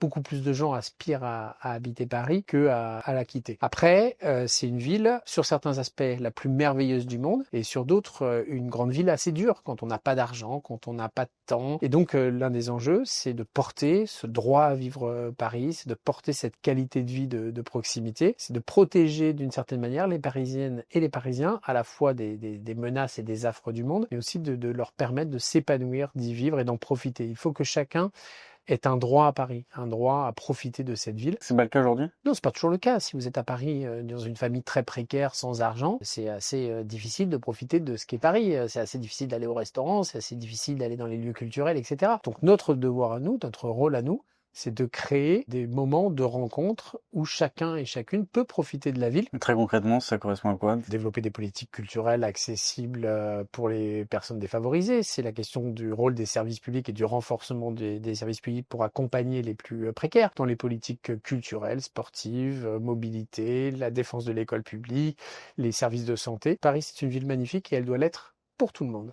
beaucoup plus de gens aspirent à habiter Paris qu'à la quitter. Après, c'est une ville, sur certains aspects, la plus merveilleuse du monde, et sur d'autres, une grande ville assez dure, quand on n'a pas d'argent, quand on n'a pas de temps. Et donc, l'un des enjeux, c'est de porter ce droit à vivre Paris, c'est de porter cette qualité de vie de proximité, c'est de protéger d'une certaine manière les Parisiennes et les Parisiens, à la fois des menaces et des affres du monde, mais aussi de leur permettre de s'épanouir, d'y vivre et d'en profiter. Il faut que chacun est un droit à Paris, un droit à profiter de cette ville. C'est pas le cas aujourd'hui? Non, c'est pas toujours le cas. Si vous êtes à Paris, dans une famille très précaire, sans argent, c'est assez difficile de profiter de ce qu'est Paris. C'est assez difficile d'aller au restaurant, c'est assez difficile d'aller dans les lieux culturels, etc. Donc notre devoir à nous, notre rôle à nous, c'est de créer des moments de rencontre où chacun et chacune peut profiter de la ville. Très concrètement, ça correspond à quoi? Développer des politiques culturelles accessibles pour les personnes défavorisées. C'est la question du rôle des services publics et du renforcement des services publics pour accompagner les plus précaires dans les politiques culturelles, sportives, mobilité, la défense de l'école publique, les services de santé. Paris, c'est une ville magnifique et elle doit l'être pour tout le monde.